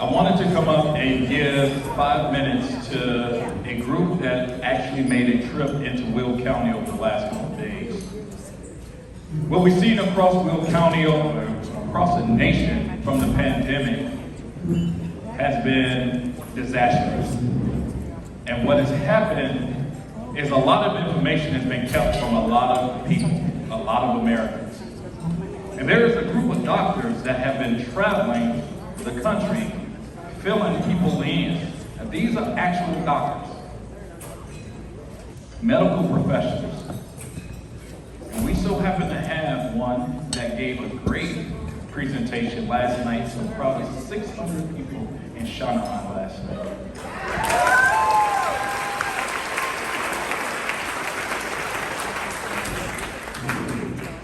I wanted to come up and give 5 minutes to a group that actually made a trip into Will County over the last couple of days. What we've seen across Will County, or across the nation from the pandemic, has been disastrous. And what has happened is a lot of information has been kept from a lot of people, a lot of Americans. And there is a group of doctors that have been traveling the country, filling people in. And these are actual doctors, medical professionals. And we so happen to have one that gave a great presentation last night, so probably 600 people in Shanahan last night.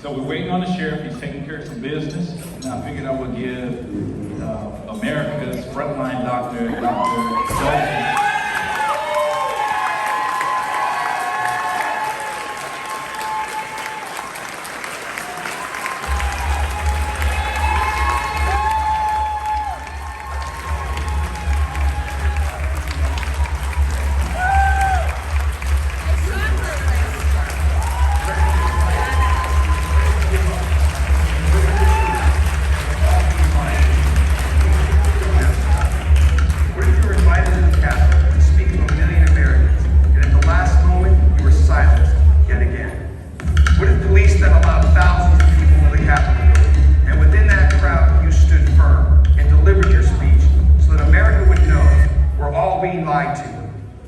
So we're waiting on the sheriff. He's taking care of some business, and I figured I would give America's Frontline doctor, Dr. Joliet.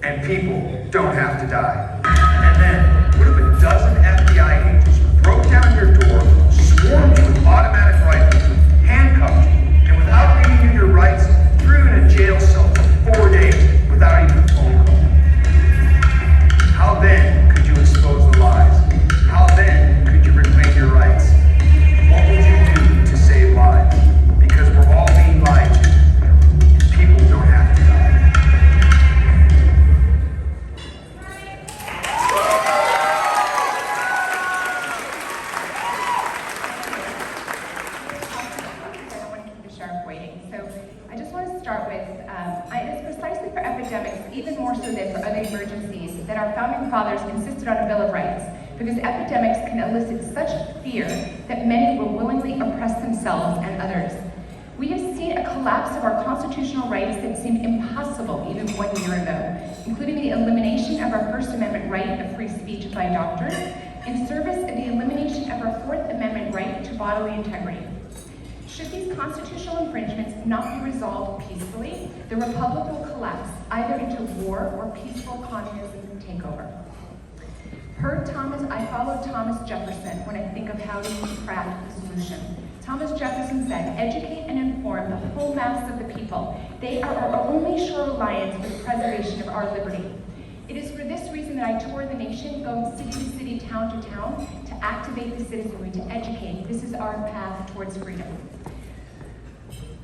And people don't have to die. And then, what if a dozen FBI agents broke down your door, swarmed you with automatic rifles, handcuffed you, and without reading you your rights, threw you in a jail cell for 4 days without even a phone call? How then could you expose the lies? How then could you reclaim your rights? What would you do to save lives? Because we're all being lied to, and people don't have to die. Even more so than for other emergencies, that our founding fathers insisted on a Bill of Rights, because epidemics can elicit such fear that many will willingly oppress themselves and others. We have seen a collapse of our constitutional rights that seemed impossible even 1 year ago, including the elimination of our First Amendment right of free speech by doctors, in service of the elimination of our Fourth Amendment right to bodily integrity. Should these constitutional infringements not be resolved peacefully, the Republic will collapse either into war or peaceful communism takeover. I followed Thomas Jefferson when I think of how we craft the solution. Thomas Jefferson said, "Educate and inform the whole mass of the people. They are our only sure reliance for the preservation of our liberty." It is for this reason that I tour the nation, going city to city, town to town, to activate the citizenry, to educate. This is our path towards freedom.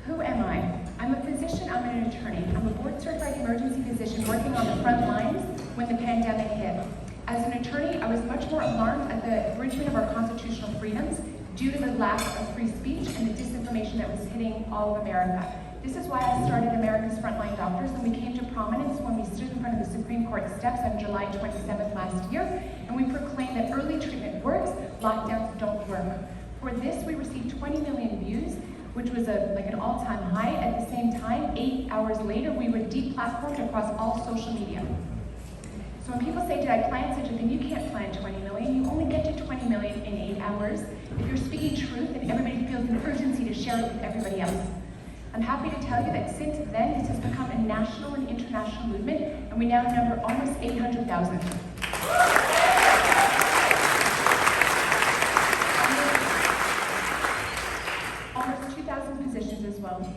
Who am I? I'm a physician, I'm an attorney. I'm a board-certified emergency physician working on the front lines when the pandemic hit. As an attorney, I was much more alarmed at the abridgment of our constitutional freedoms due to the lack of free speech and the disinformation that was hitting all of America. This is why I started America's Frontline Doctors, and we came to prominence when we stood in front of the Supreme Court steps on July 27th last year, and we proclaimed that early treatment works, lockdowns don't work. For this, we received 20 million views, which was like an all-time high. At the same time, 8 hours later, we were deplatformed across all social media. So when people say, "Did I plan such a thing?" You can't plan 20 million. You only get to 20 million in 8 hours if you're speaking truth and everybody feels an urgency to share it with everybody else. I'm happy to tell you that since then, this has become a national and international movement, and we now number almost 800,000. Almost 2,000 physicians as well.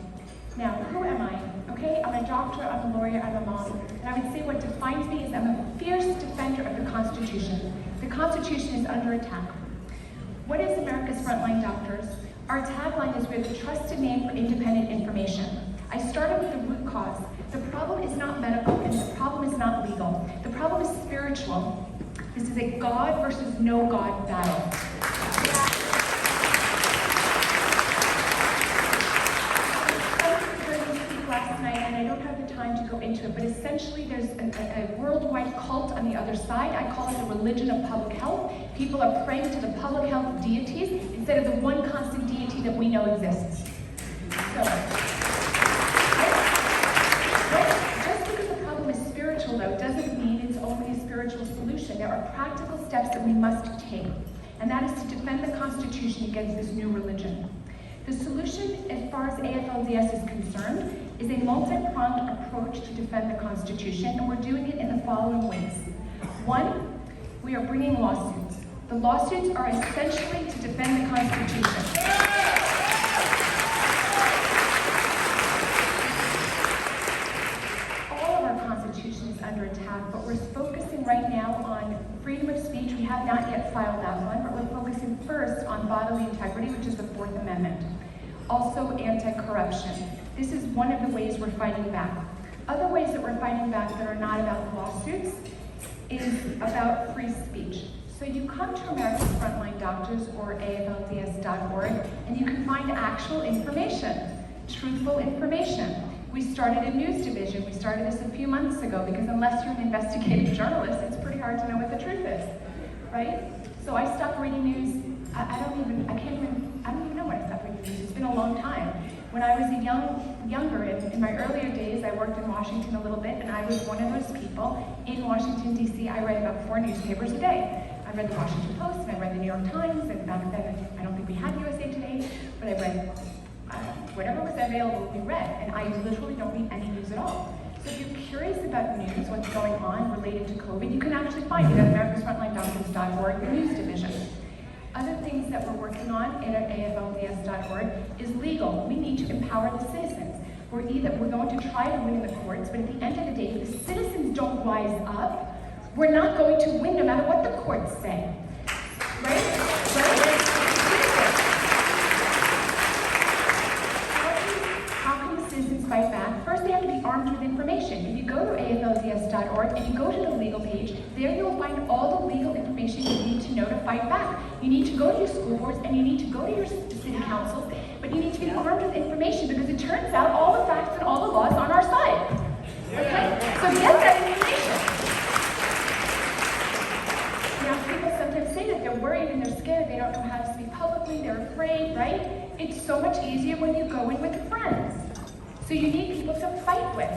Now, who am I? Okay, I'm a doctor, I'm a lawyer, I'm a mom, and I would say what defines me is I'm a fierce defender of the Constitution. The Constitution is under attack. What is America's Frontline Doctors? Our tagline is, "We're the trusted name for independent information." I started with the root cause. The problem is not medical, and the problem is not legal. The problem is spiritual. This is a God versus no God battle. it, but essentially there's a worldwide cult on the other side. I call it the religion of public health. People are praying to the public health deities instead of the one constant deity that we know exists. So, just because the problem is spiritual, though, doesn't mean it's only a spiritual solution. There are practical steps that we must take, and that is to defend the Constitution against this new religion. The solution, as far as AFLDS is concerned, is a multi-pronged approach to defend the Constitution, and we're doing it in the following ways. One, we are bringing lawsuits. The lawsuits are essentially to defend the Constitution. All of our Constitution is under attack, but we're focusing right now on freedom of speech. We have not yet filed that one, but we're focusing first on bodily integrity, which is the Fourth Amendment. Also, anti-corruption. This is one of the ways we're fighting back. Other ways that we're fighting back that are not about lawsuits is about free speech. So you come to America's Frontline Doctors or AFLDS.org and you can find actual information, truthful information. We started a news division. We started this a few months ago because unless you're an investigative journalist, it's pretty hard to know what the truth is, right? So I stopped reading news. I don't even know when I stopped reading news. It's been a long time. When I was younger, in my earlier days, I worked in Washington a little bit, and I was one of those people in Washington, D.C. I read about 4 newspapers a day. I read the Washington Post, and I read the New York Times, and back then, I don't think we had USA Today, but I read whatever was available, we read, and I literally don't read any news at all. So if you're curious about news, what's going on related to COVID, you can actually find it at americasfrontlinedoctors.org, the news division. Other things that we're working on at AFLDS.org is legal. We need to empower the citizens. We're going to try to win in the courts, but at the end of the day, if the citizens don't rise up, we're not going to win no matter what the courts say. Right? How can the citizens fight back? First, they have to be armed with information. If you go to AFLDS.org and you go to the legal page, there you'll find all the legal information you need to know to fight back. You need to go to your school boards and you need to go to your city councils, but you need to be armed with information because it turns out all the facts and all the laws are on our side. Okay? So get that information. Now, people sometimes say that they're worried and they're scared, they don't know how to speak publicly, they're afraid, right? It's so much easier when you go in with friends. So you need people to fight with.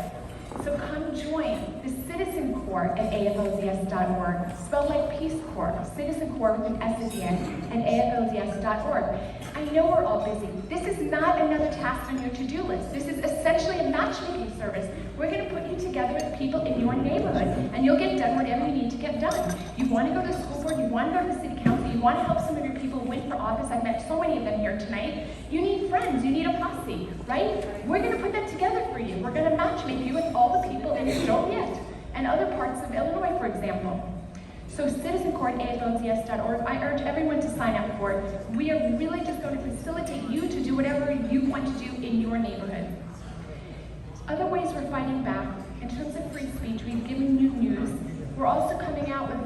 So come join the Citizen Corps at AFLDS.org, spelled like Peace Corps, Citizen Corps with an S at the end, and AFLDS.org. I know we're all busy. This is not another task on your to-do list. This is essentially a matchmaking service. We're going to put you together with people in your neighborhood, and you'll get done whatever you need to get done. You want to go to the school board, you want to go to the city council, you want to help some of your people win for office. I've met so many of them here tonight. You need friends, you need a posse, right? We're going to put that together for you. We're going to matchmake you with all the people in Joliet and other parts of Illinois, for example. So Citizen Corps at AFLDS.org, I urge everyone to sign up for it. We are really just going to facilitate you to do whatever you want to do in your neighborhood. Other ways we're fighting back, in terms of free speech, we've given you news. We're also coming out with,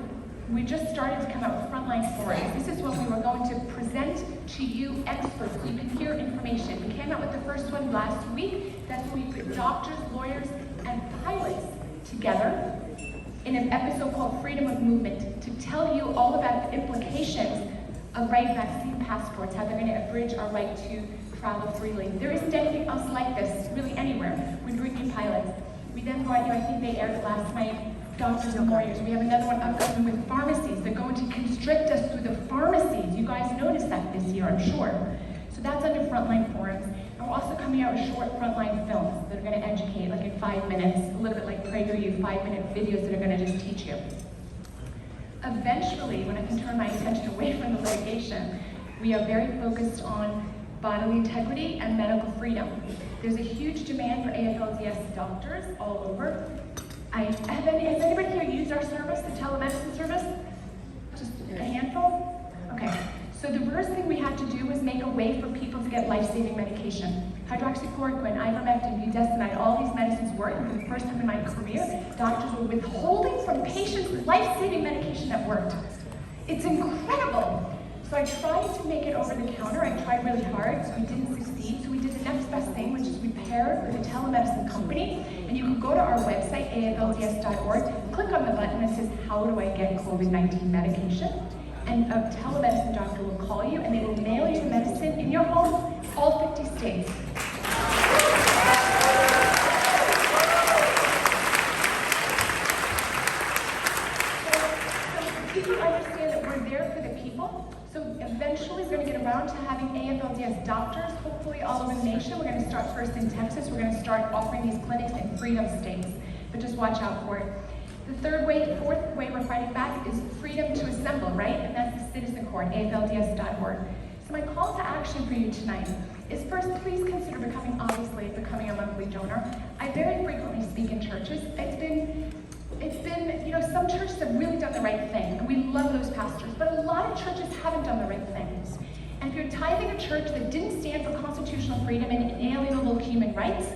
we just started to come out with Frontline forums. This is when we were going to present to you experts so you can hear information. We came out with the first one last week. That's when we put doctors, lawyers, and pilots together in an episode called Freedom of Movement to tell you all about the implications of vaccine passports, how they're going to abridge our right to travel freely. There isn't anything else like this really anywhere. We bring you pilots. We then brought you, I think they aired it last night, doctors and lawyers. We have another one upcoming with pharmacies. They're going to constrict us through the pharmacies. You guys noticed that this year, I'm sure. So that's under Frontline forums. And we're also coming out with short Frontline films that are going to educate, like in 5 minutes, a little bit like PragerU, 5-minute videos that are going to just teach you. Eventually, when I can turn my attention away from the litigation, we are very focused on bodily integrity and medical freedom. There's a huge demand for AFLDS doctors all over. Has anybody here used our service, the telemedicine service? Just a handful? Okay. So the first thing we had to do was make a way for people to get life-saving medication. Hydroxychloroquine, ivermectin, budesonide, all these medicines work. And for the first time in my career, doctors were withholding from patients life-saving medication that worked. It's incredible. So I tried to make it over the counter. I tried really hard, so we didn't succeed. So we did the next best thing, which is we paired with a telemedicine telemedicine company, and you can go to our website, aflds.org, click on the button that says, how do I get COVID-19 medication? And a telemedicine doctor will call you, and they will mail you the medicine in your home, all 50 states. People understand that we're there for the people. So eventually we're going to get around to having AFLDS doctors, hopefully all over the nation. We're going to start first in Texas. We're going to start offering these clinics in freedom states. But just watch out for it. The fourth way we're fighting back is freedom to assemble, right? And that's the Citizen Court, AFLDS.org. So my call to action for you tonight is first, please consider becoming a monthly donor. I very frequently speak in churches. It's been, some churches have really done the right thing, and we love those pastors, but a lot of churches haven't done the right things. And if you're tithing a church that didn't stand for constitutional freedom and inalienable human rights,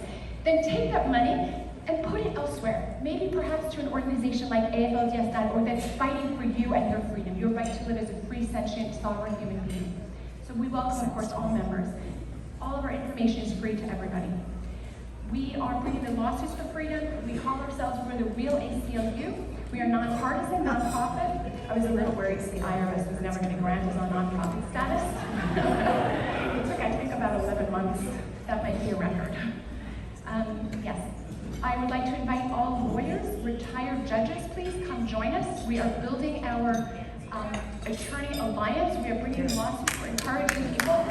then take that money and put it elsewhere. Maybe perhaps to an organization like AFLDS.org that's fighting for you and your freedom, your right to live as a free, sentient, sovereign human being. So we welcome, of course, all members. All of our information is free to everybody. We are bringing the lawsuits for freedom. We call ourselves, we're the real ACLU. We are nonpartisan, nonprofit. I was a little worried because the IRS was never going to grant us our nonprofit status. It took, I think, about 11 months. That might be a record. Yes. I would like to invite all lawyers, retired judges, please come join us. We are building our attorney alliance. We are bringing lawsuits. We're encouraging people.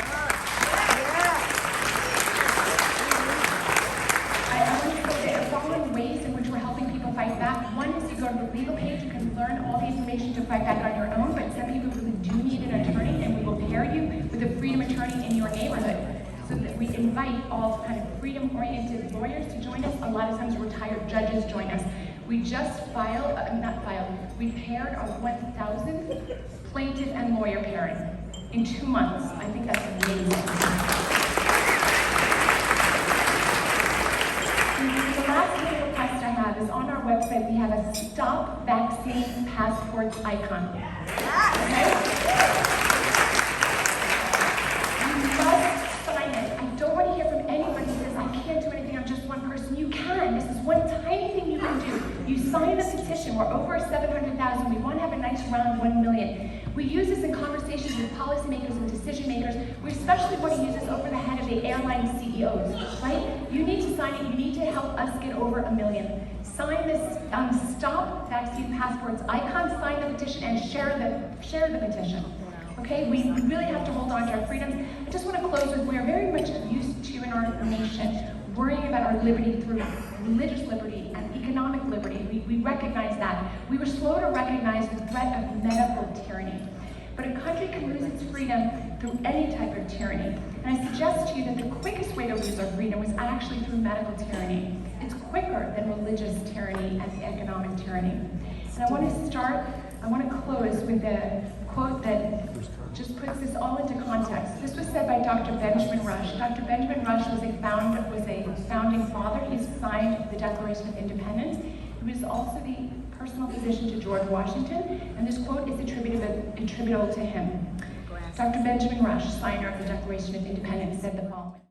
Ways in which we're helping people fight back. One is you go to the legal page, you can learn all the information to fight back on your own, but some people really do need an attorney, and we will pair you with a freedom attorney in your neighborhood. So that we invite all kind of freedom-oriented lawyers to join us. A lot of times retired judges join us. We just we paired our 1,000th plaintiff and lawyer pairing in 2 months. I think that's amazing. The last little request I have is on our website we have a Stop Vaccine Passports icon. Okay? You must sign it. I don't want to hear from anyone who says, I can't do anything, I'm just one person. You can. This is one tiny thing you can do. You sign the petition. We're over 700,000. We want to have a nice round 1 million. We use this in conversations with policymakers and decision makers. We especially want to use this over the head of the airline CEOs, right? You need to sign it. You need to help us get over 1 million. Sign this Stop Vaccine Passports icon, sign the petition, and share the petition. Okay, we really have to hold on to our freedoms. I just want to close with, we are very much used to in our nation worrying about our liberty through religious liberty and economic liberty. We recognize that. We were slow to recognize the threat of medical tyranny. But a country can lose its freedom through any type of tyranny. And I suggest to you that the quickest way to lose our freedom was actually through medical tyranny. It's quicker than religious tyranny and economic tyranny. And I want to close with a quote that just puts this all into context. This was said by Dr. Benjamin Rush. Dr. Benjamin Rush was a founding father. He signed the Declaration of Independence. He was also the personal physician to George Washington, and this quote is attributable to him. Dr. Benjamin Rush, signer of the Declaration of Independence, said the following.